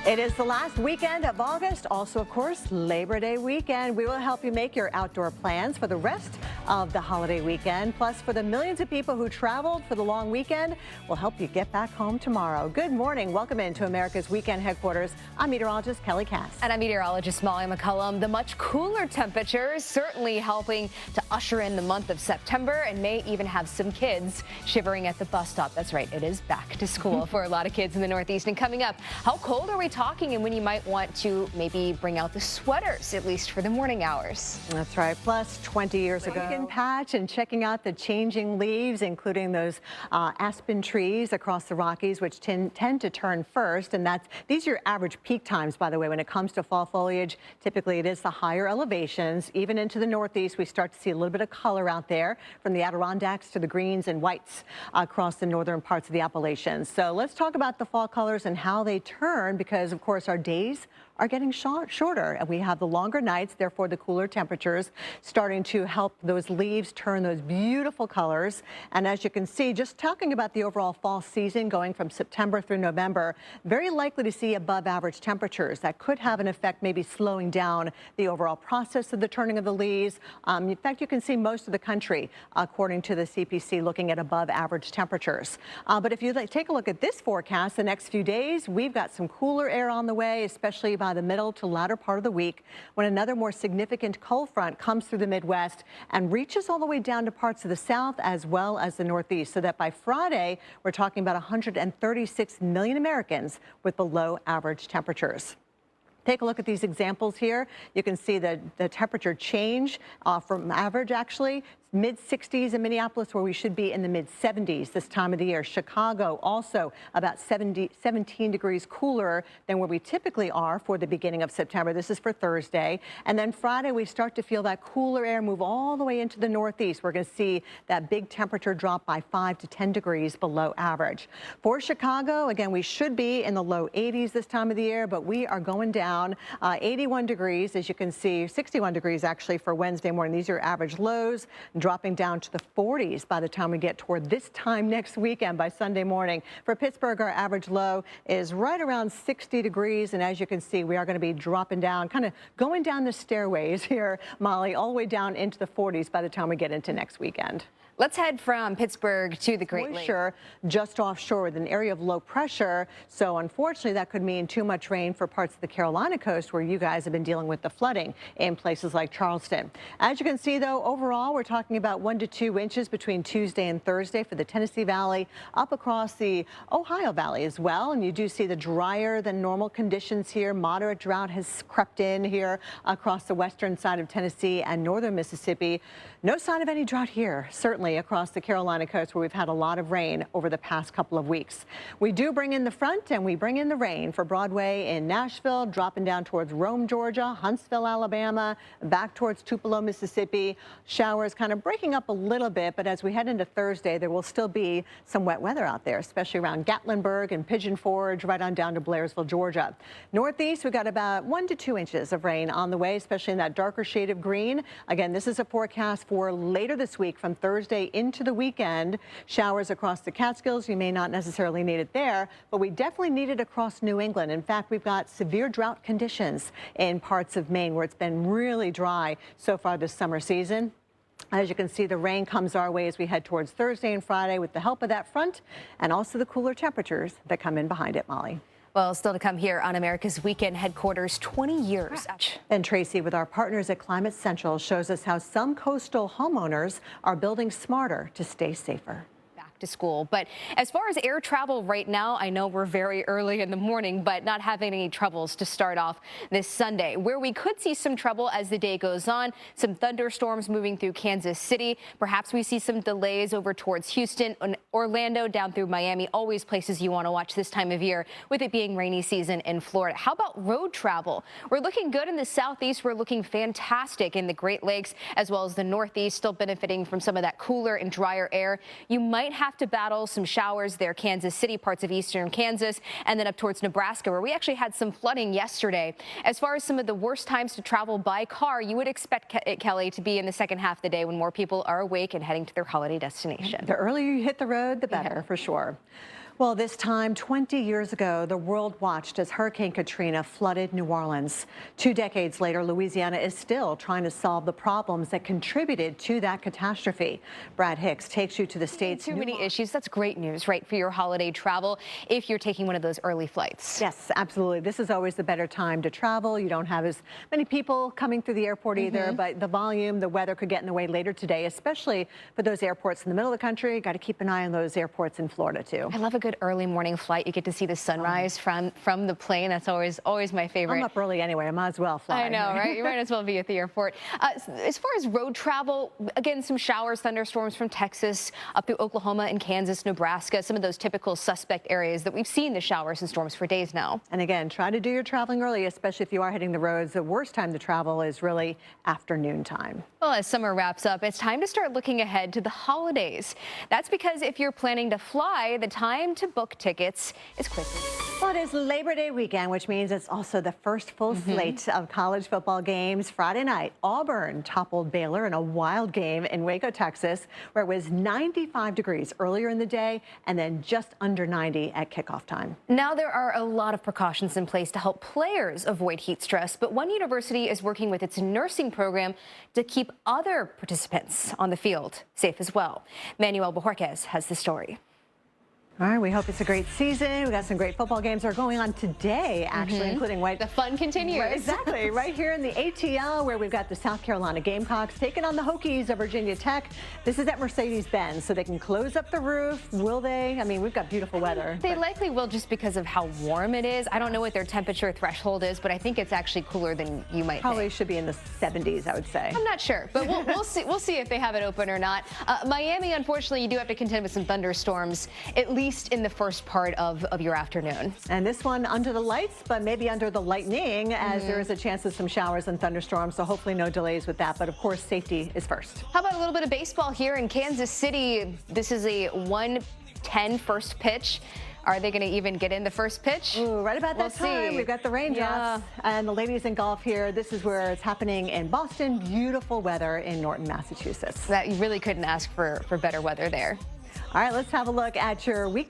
It is the last weekend of August, also, of course, Labor Day weekend. We will help you make your outdoor plans for the rest of the holiday weekend. Plus, for the millions of people who traveled for the long weekend, we'll help you get back home tomorrow. Good morning. Welcome into America's Weekend Headquarters. I'm meteorologist Kelly Cass. And I'm meteorologist Molly McCollum. The much cooler temperatures certainly helping to usher in the month of September and may even have some kids shivering at the bus stop. That's right. It is back to school for a lot of kids in the Northeast. And coming up, how cold are we talking and when you might want to maybe bring out the sweaters, at least for the morning hours? That's right. Plus 20 years ago. Pumpkin patch and checking out the changing leaves, including those aspen trees across the Rockies, which tend to turn first. And these are your average peak times, by the way, when it comes to fall foliage. Typically, it is the higher elevations. Even into the Northeast, we start to see a little bit of color out there, from the Adirondacks to the greens and whites across the northern parts of the Appalachians. So let's talk about the fall colors and how they turn, because of course our days are getting shorter and we have the longer nights, therefore the cooler temperatures starting to help those leaves turn those beautiful colors. And as you can see, just talking about the overall fall season going from September through November, very likely to see above average temperatures. That could have an effect, maybe slowing down the overall process of the turning of the leaves. In fact, you can see most of the country, according to the CPC, looking at above average temperatures. But if you take a look at this forecast, the next few days, we've got some cooler air on the way, especially by the middle to latter part of the week, when another more significant cold front comes through the Midwest and reaches all the way down to parts of the South as well as the Northeast, so that by Friday, we're talking about 136 million Americans with below average temperatures. Take a look at these examples here. You can see the temperature change from average, actually. Mid-60s in Minneapolis, where we should be in the mid-70s this time of the year. Chicago also about 17 degrees cooler than where we typically are for the beginning of September. This is for Thursday. And then Friday, we start to feel that cooler air move all the way into the Northeast. We're going to see that big temperature drop by 5 to 10 degrees below average. For Chicago, again, we should be in the low 80s this time of the year, but we are going down 81 degrees, as you can see, 61 degrees actually for Wednesday morning. These are average lows, dropping down to the 40s by the time we get toward this time next weekend by Sunday morning. For Pittsburgh, our average low is right around 60 degrees. And as you can see, we are going to be dropping down, kind of going down the stairways here, Molly, all the way down into the 40s by the time we get into next weekend. Let's head from Pittsburgh to the Great Lakes. Moisture just offshore with an area of low pressure. So unfortunately, that could mean too much rain for parts of the Carolina coast, where you guys have been dealing with the flooding in places like Charleston. As you can see, though, overall, we're talking about 1 to 2 inches between Tuesday and Thursday for the Tennessee Valley, up across the Ohio Valley as well. And you do see the drier than normal conditions here. Moderate drought has crept in here across the western side of Tennessee and northern Mississippi. No sign of any drought here, certainly across the Carolina coast, where we've had a lot of rain over the past couple of weeks. We do bring in the front and we bring in the rain for Broadway in Nashville, dropping down towards Rome, Georgia, Huntsville, Alabama, back towards Tupelo, Mississippi. Showers kind of breaking up a little bit, but as we head into Thursday, there will still be some wet weather out there, especially around Gatlinburg and Pigeon Forge, right on down to Blairsville, Georgia. Northeast, we've got about 1 to 2 inches of rain on the way, especially in that darker shade of green. Again, this is a forecast for later this week from Thursday into the weekend. Showers across the Catskills. You may not necessarily need it there, but we definitely need it across New England. In fact, we've got severe drought conditions in parts of Maine, where it's been really dry so far this summer season. As you can see, the rain comes our way as we head towards Thursday and Friday with the help of that front and also the cooler temperatures that come in behind it, Molly. Well, still to come here on America's Weekend Headquarters, 20 years. And Tracy, with our partners at Climate Central, shows us how some coastal homeowners are building smarter to stay safer. To school. But as far as air travel right now, I know we're very early in the morning, but not having any troubles to start off this Sunday. Where we could see some trouble as the day goes on, some thunderstorms moving through Kansas City. Perhaps we see some delays over towards Houston and Orlando, down through Miami. Always places you want to watch this time of year, with it being rainy season in Florida. How about road travel? We're looking good in the southeast. We're looking fantastic in the Great Lakes, as well as the Northeast, still benefiting from some of that cooler and drier air. You might have to battle some showers there, Kansas City, parts of eastern Kansas, and then up towards Nebraska, where we actually had some flooding yesterday. As far as some of the worst times to travel by car, you would expect, Kelly, to be in the second half of the day when more people are awake and heading to their holiday destination. The earlier you hit the road, the better, for sure. Well, this time 20 years ago, the world watched as Hurricane Katrina flooded New Orleans. 2 decades later, Louisiana is still trying to solve the problems that contributed to that catastrophe. Brad Hicks takes you to the state's Too many issues. That's great news, right, for your holiday travel if you're taking one of those early flights. Yes, absolutely. This is always the better time to travel. You don't have as many people coming through the airport either, but the volume, the weather could get in the way later today, especially for those airports in the middle of the country. Got to keep an eye on those airports in Florida, too. I love a good early morning flight. You get to see the sunrise from the plane. That's always my favorite. I'm up early anyway. I might as well fly. I know, right? You might as well be at the airport. As far as road travel, again, some showers, thunderstorms from Texas up through Oklahoma and Kansas, Nebraska, some of those typical suspect areas that we've seen the showers and storms for days now. And again, try to do your traveling early, especially if you are hitting the roads. The worst time to travel is really afternoon time. Well, as summer wraps up, it's time to start looking ahead to the holidays. That's because if you're planning to fly, the time to book tickets is quickly. Well, it is Labor Day weekend, which means it's also the first full slate of college football games. Friday night, Auburn toppled Baylor in a wild game in Waco, Texas, where it was 95 degrees earlier in the day and then just under 90 at kickoff time. Now, there are a lot of precautions in place to help players avoid heat stress, but one university is working with its nursing program to keep other participants on the field safe as well. Manuel Bojorquez has the story. All right, we hope it's a great season. We got some great football games that are going on today, actually, including The fun continues. Right, exactly, right here in the ATL, where we've got the South Carolina Gamecocks taking on the Hokies of Virginia Tech. This is at Mercedes-Benz, so they can close up the roof. Will they? I mean, we've got beautiful weather. They likely will just because of how warm it is. I don't know what their temperature threshold is, but I think it's actually cooler than you might Probably think. should be in the 70s, I would say. I'm not sure, but we'll see. We'll see if they have it open or not. Miami, unfortunately, you do have to contend with some thunderstorms, at least in the first part of your afternoon. And this one under the lights, but maybe under the lightning, as there is a chance of some showers and thunderstorms, so hopefully no delays with that. But of course, safety is first. How about a little bit of baseball here in Kansas City? This is a 1:10 first pitch. Are they going to even get in the first pitch? Ooh, right about that time. See. We've got the raindrops. And the ladies in golf here. This is where it's happening in Boston. Beautiful weather in Norton, Massachusetts. That you really couldn't ask for better weather there. All right, let's have a look at your weekend.